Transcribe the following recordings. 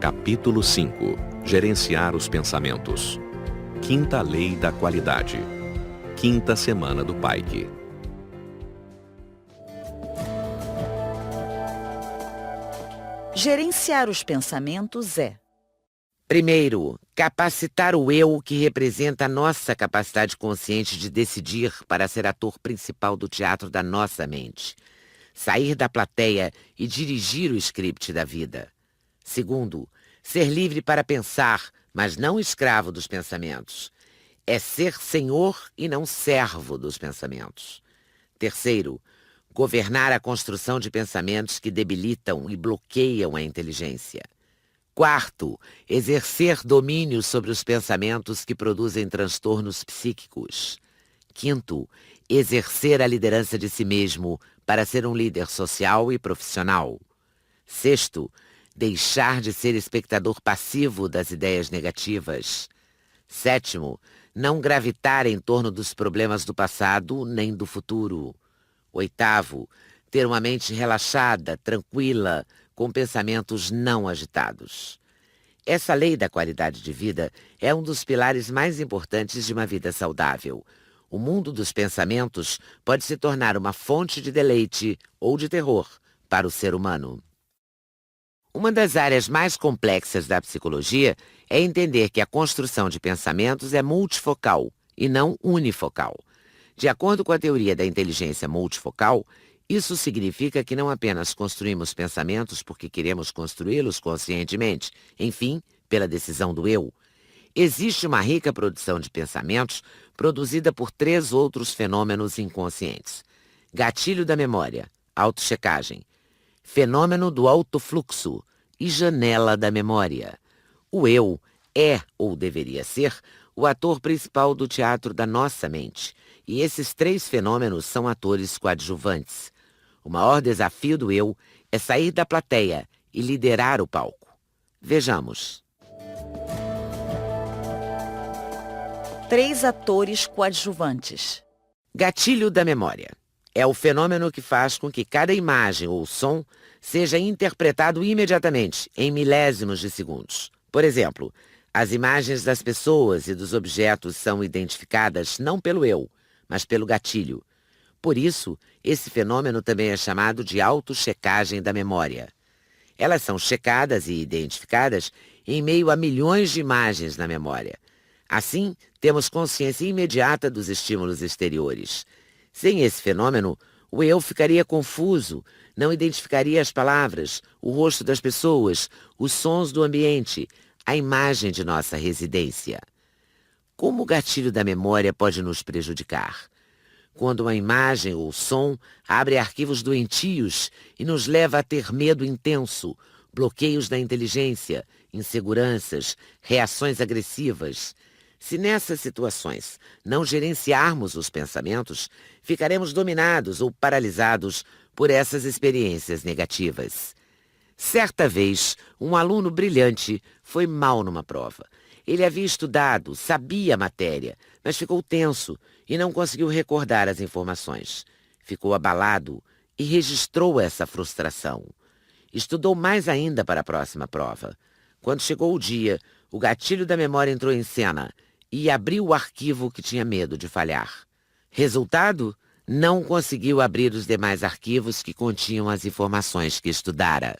Capítulo 5. Gerenciar os pensamentos. Quinta Lei da Qualidade. Quinta Semana do Pike. Gerenciar os pensamentos é: primeiro, capacitar o eu, que representa a nossa capacidade consciente de decidir para ser ator principal do teatro da nossa mente. Sair da plateia e dirigir o script da vida. Segundo, ser livre para pensar, mas não escravo dos pensamentos. É ser senhor e não servo dos pensamentos. Terceiro, governar a construção de pensamentos que debilitam e bloqueiam a inteligência. Quarto, exercer domínio sobre os pensamentos que produzem transtornos psíquicos. Quinto, exercer a liderança de si mesmo para ser um líder social e profissional. Sexto, deixar de ser espectador passivo das ideias negativas. Sétimo, não gravitar em torno dos problemas do passado nem do futuro. Oitavo, ter uma mente relaxada, tranquila, com pensamentos não agitados. Essa lei da qualidade de vida é um dos pilares mais importantes de uma vida saudável. O mundo dos pensamentos pode se tornar uma fonte de deleite ou de terror para o ser humano. Uma das áreas mais complexas da psicologia é entender que a construção de pensamentos é multifocal e não unifocal. De acordo com a teoria da inteligência multifocal, isso significa que não apenas construímos pensamentos porque queremos construí-los conscientemente, enfim, pela decisão do eu. Existe uma rica produção de pensamentos produzida por 3 outros fenômenos inconscientes: gatilho da memória, autochecagem, fenômeno do autofluxo e janela da memória. O eu é, ou deveria ser, o ator principal do teatro da nossa mente, e esses 3 fenômenos são atores coadjuvantes. O maior desafio do eu é sair da plateia e liderar o palco. Vejamos. 3 atores coadjuvantes. Gatilho da memória. É o fenômeno que faz com que cada imagem ou som seja interpretado imediatamente, em milésimos de segundos. Por exemplo, as imagens das pessoas e dos objetos são identificadas não pelo eu, mas pelo gatilho. Por isso, esse fenômeno também é chamado de autochecagem da memória. Elas são checadas e identificadas em meio a milhões de imagens na memória. Assim, temos consciência imediata dos estímulos exteriores. Sem esse fenômeno, o eu ficaria confuso, não identificaria as palavras, o rosto das pessoas, os sons do ambiente, a imagem de nossa residência. Como o gatilho da memória pode nos prejudicar? Quando uma imagem ou som abre arquivos doentios e nos leva a ter medo intenso, bloqueios da inteligência, inseguranças, reações agressivas. Se nessas situações não gerenciarmos os pensamentos, ficaremos dominados ou paralisados por essas experiências negativas. Certa vez, um aluno brilhante foi mal numa prova. Ele havia estudado, sabia a matéria, mas ficou tenso e não conseguiu recordar as informações. Ficou abalado e registrou essa frustração. Estudou mais ainda para a próxima prova. Quando chegou o dia, o gatilho da memória entrou em cena e abriu o arquivo que tinha medo de falhar. Resultado? Não conseguiu abrir os demais arquivos que continham as informações que estudara.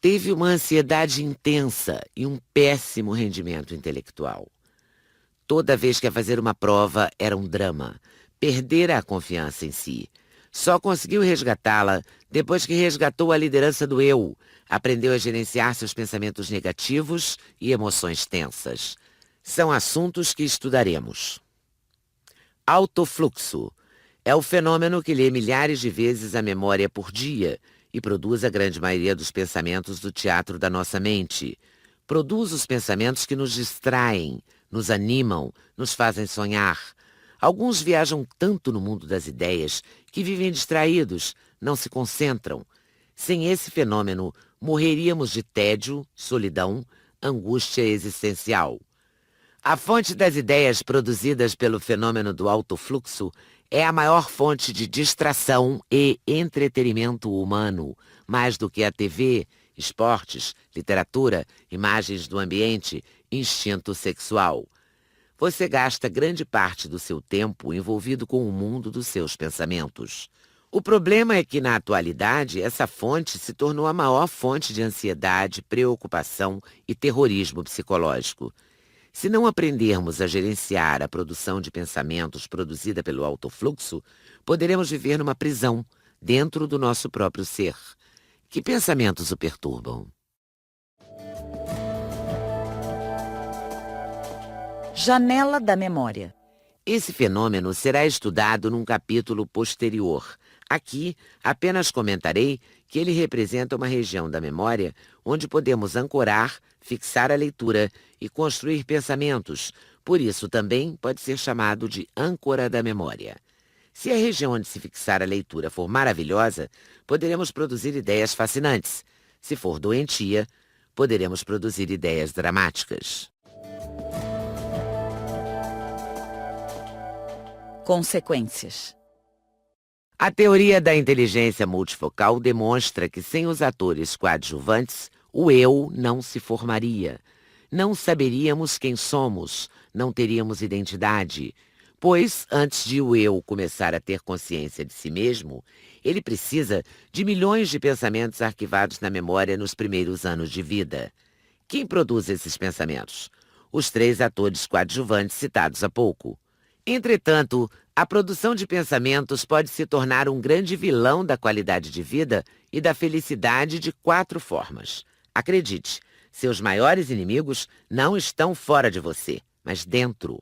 Teve uma ansiedade intensa e um péssimo rendimento intelectual. Toda vez que ia fazer uma prova era um drama. Perdera a confiança em si. Só conseguiu resgatá-la depois que resgatou a liderança do eu, aprendeu a gerenciar seus pensamentos negativos e emoções tensas. São assuntos que estudaremos. Autofluxo. É o fenômeno que lê milhares de vezes a memória por dia e produz a grande maioria dos pensamentos do teatro da nossa mente. Produz os pensamentos que nos distraem, nos animam, nos fazem sonhar. Alguns viajam tanto no mundo das ideias que vivem distraídos, não se concentram. Sem esse fenômeno, morreríamos de tédio, solidão, angústia existencial. A fonte das ideias produzidas pelo fenômeno do autofluxo é a maior fonte de distração e entretenimento humano, mais do que a TV, esportes, literatura, imagens do ambiente, instinto sexual. Você gasta grande parte do seu tempo envolvido com o mundo dos seus pensamentos. O problema é que, na atualidade, essa fonte se tornou a maior fonte de ansiedade, preocupação e terrorismo psicológico. Se não aprendermos a gerenciar a produção de pensamentos produzida pelo autofluxo, poderemos viver numa prisão, dentro do nosso próprio ser. Que pensamentos o perturbam? Janela da memória. Esse fenômeno será estudado num capítulo posterior. Aqui, apenas comentarei que ele representa uma região da memória onde podemos ancorar, fixar a leitura e construir pensamentos. Por isso, também pode ser chamado de âncora da memória. Se a região onde se fixar a leitura for maravilhosa, poderemos produzir ideias fascinantes. Se for doentia, poderemos produzir ideias dramáticas. Consequências. A teoria da inteligência multifocal demonstra que sem os atores coadjuvantes, o eu não se formaria. Não saberíamos quem somos, não teríamos identidade, pois, antes de o eu começar a ter consciência de si mesmo, ele precisa de milhões de pensamentos arquivados na memória nos primeiros anos de vida. Quem produz esses pensamentos? Os 3 atores coadjuvantes citados há pouco. Entretanto, a produção de pensamentos pode se tornar um grande vilão da qualidade de vida e da felicidade de 4 formas. Acredite, seus maiores inimigos não estão fora de você, mas dentro.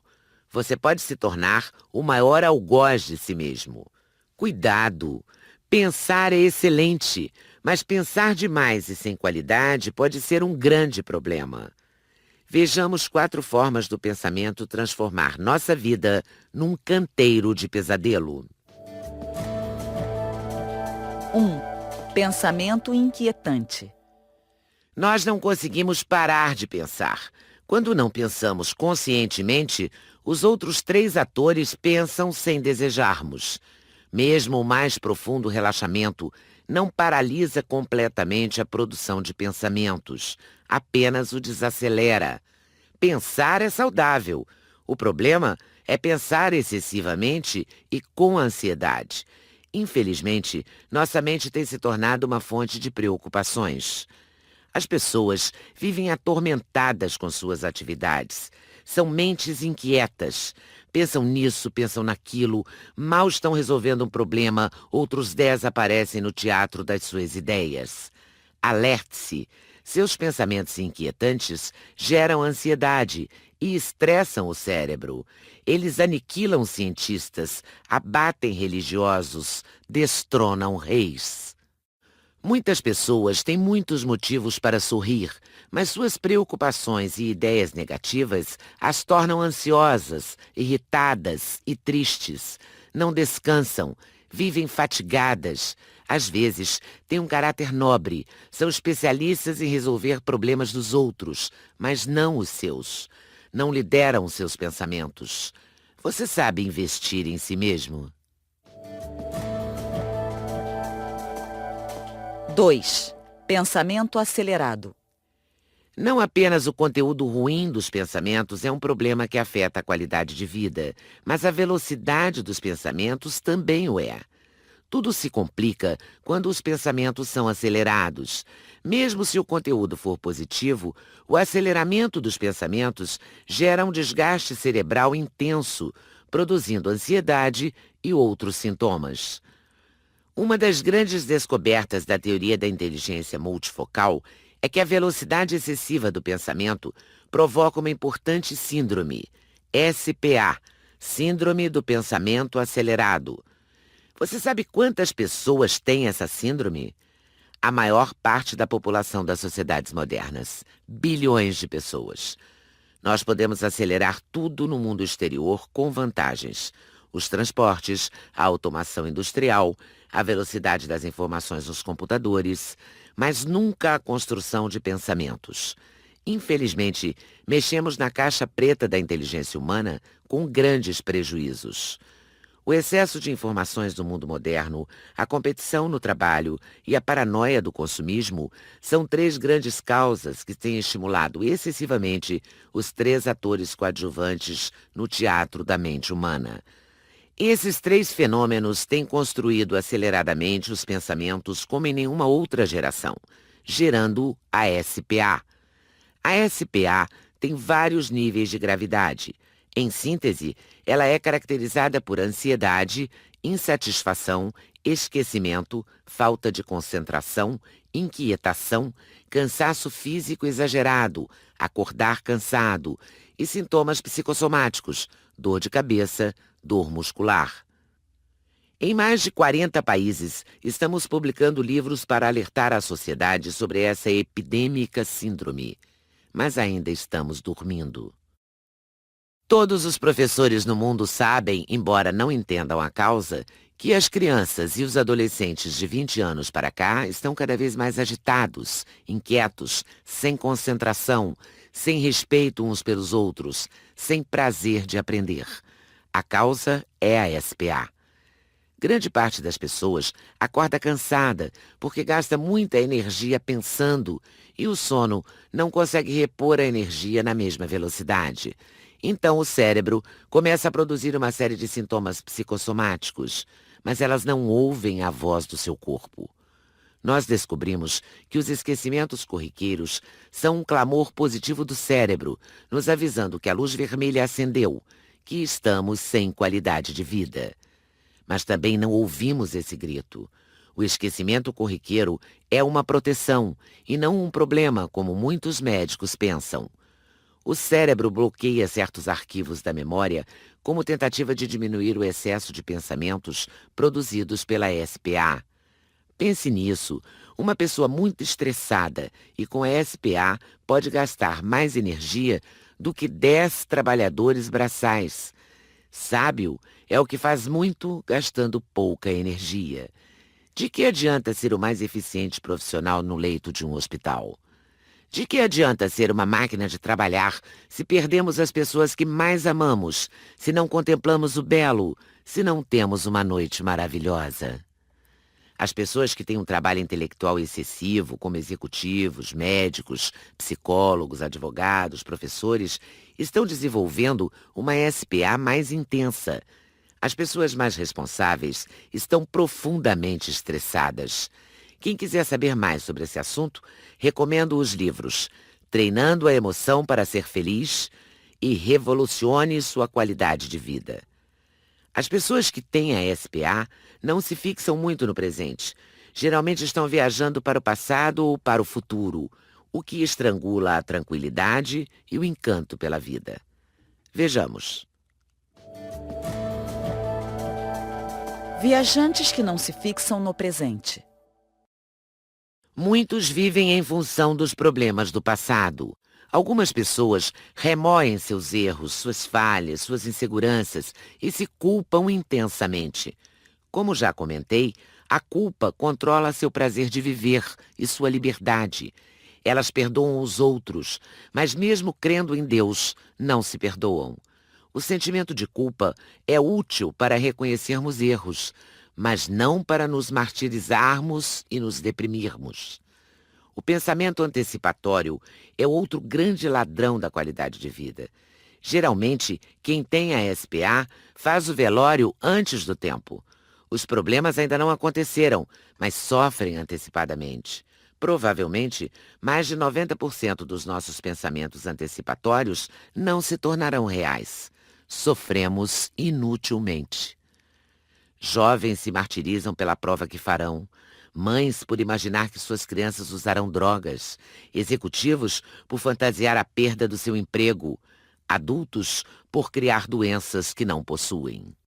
Você pode se tornar o maior algoz de si mesmo. Cuidado! Pensar é excelente, mas pensar demais e sem qualidade pode ser um grande problema. Vejamos 4 formas do pensamento transformar nossa vida num canteiro de pesadelo. 1. Pensamento inquietante. Nós não conseguimos parar de pensar. Quando não pensamos conscientemente, os outros 3 atores pensam sem desejarmos. Mesmo o mais profundo relaxamento não paralisa completamente a produção de pensamentos, apenas o desacelera. Pensar é saudável. O problema é pensar excessivamente e com ansiedade. Infelizmente, nossa mente tem se tornado uma fonte de preocupações. As pessoas vivem atormentadas com suas atividades. São mentes inquietas. Pensam nisso, pensam naquilo, mal estão resolvendo um problema, outros 10 aparecem no teatro das suas ideias. Alerte-se. Seus pensamentos inquietantes geram ansiedade e estressam o cérebro. Eles aniquilam cientistas, abatem religiosos, destronam reis. Muitas pessoas têm muitos motivos para sorrir, mas suas preocupações e ideias negativas as tornam ansiosas, irritadas e tristes. Não descansam, vivem fatigadas. Às vezes, têm um caráter nobre, são especialistas em resolver problemas dos outros, mas não os seus. Não lideram os seus pensamentos. Você sabe investir em si mesmo? 2. Pensamento acelerado. Não apenas o conteúdo ruim dos pensamentos é um problema que afeta a qualidade de vida, mas a velocidade dos pensamentos também o é. Tudo se complica quando os pensamentos são acelerados. Mesmo se o conteúdo for positivo, o aceleramento dos pensamentos gera um desgaste cerebral intenso, produzindo ansiedade e outros sintomas. Uma das grandes descobertas da teoria da inteligência multifocal é que a velocidade excessiva do pensamento provoca uma importante síndrome, SPA, Síndrome do Pensamento Acelerado. Você sabe quantas pessoas têm essa síndrome? A maior parte da população das sociedades modernas, bilhões de pessoas. Nós podemos acelerar tudo no mundo exterior com vantagens. Os transportes, a automação industrial, a velocidade das informações nos computadores, mas nunca a construção de pensamentos. Infelizmente, mexemos na caixa preta da inteligência humana com grandes prejuízos. O excesso de informações do mundo moderno, a competição no trabalho e a paranoia do consumismo são 3 grandes causas que têm estimulado excessivamente os 3 atores coadjuvantes no teatro da mente humana. Esses 3 fenômenos têm construído aceleradamente os pensamentos como em nenhuma outra geração, gerando a SPA. A SPA tem vários níveis de gravidade. Em síntese, ela é caracterizada por ansiedade, insatisfação, esquecimento, falta de concentração, inquietação, cansaço físico exagerado, acordar cansado e sintomas psicossomáticos, dor de cabeça, dor muscular. Em mais de 40 países, estamos publicando livros para alertar a sociedade sobre essa epidêmica síndrome. Mas ainda estamos dormindo. Todos os professores no mundo sabem, embora não entendam a causa, que as crianças e os adolescentes de 20 anos para cá estão cada vez mais agitados, inquietos, sem concentração, sem respeito uns pelos outros, sem prazer de aprender. A causa é a SPA. Grande parte das pessoas acorda cansada porque gasta muita energia pensando e o sono não consegue repor a energia na mesma velocidade. Então o cérebro começa a produzir uma série de sintomas psicossomáticos, mas elas não ouvem a voz do seu corpo. Nós descobrimos que os esquecimentos corriqueiros são um clamor positivo do cérebro, nos avisando que a luz vermelha acendeu, que estamos sem qualidade de vida. Mas também não ouvimos esse grito. O esquecimento corriqueiro é uma proteção e não um problema, como muitos médicos pensam. O cérebro bloqueia certos arquivos da memória como tentativa de diminuir o excesso de pensamentos produzidos pela SPA. Pense nisso. Uma pessoa muito estressada e com a SPA pode gastar mais energia do que 10 trabalhadores braçais. Sábio é o que faz muito gastando pouca energia. De que adianta ser o mais eficiente profissional no leito de um hospital? De que adianta ser uma máquina de trabalhar se perdemos as pessoas que mais amamos, se não contemplamos o belo, se não temos uma noite maravilhosa? As pessoas que têm um trabalho intelectual excessivo, como executivos, médicos, psicólogos, advogados, professores, estão desenvolvendo uma SPA mais intensa. As pessoas mais responsáveis estão profundamente estressadas. Quem quiser saber mais sobre esse assunto, recomendo os livros Treinando a Emoção para Ser Feliz e Revolucione Sua Qualidade de Vida. As pessoas que têm a SPA não se fixam muito no presente. Geralmente estão viajando para o passado ou para o futuro, o que estrangula a tranquilidade e o encanto pela vida. Vejamos. Viajantes que não se fixam no presente. Muitos vivem em função dos problemas do passado. Algumas pessoas remoem seus erros, suas falhas, suas inseguranças e se culpam intensamente. Como já comentei, a culpa controla seu prazer de viver e sua liberdade. Elas perdoam os outros, mas mesmo crendo em Deus, não se perdoam. O sentimento de culpa é útil para reconhecermos erros, mas não para nos martirizarmos e nos deprimirmos. O pensamento antecipatório é outro grande ladrão da qualidade de vida. Geralmente, quem tem a SPA faz o velório antes do tempo. Os problemas ainda não aconteceram, mas sofrem antecipadamente. Provavelmente, mais de 90% dos nossos pensamentos antecipatórios não se tornarão reais. Sofremos inutilmente. Jovens se martirizam pela prova que farão. Mães por imaginar que suas crianças usarão drogas. Executivos por fantasiar a perda do seu emprego. Adultos por criar doenças que não possuem.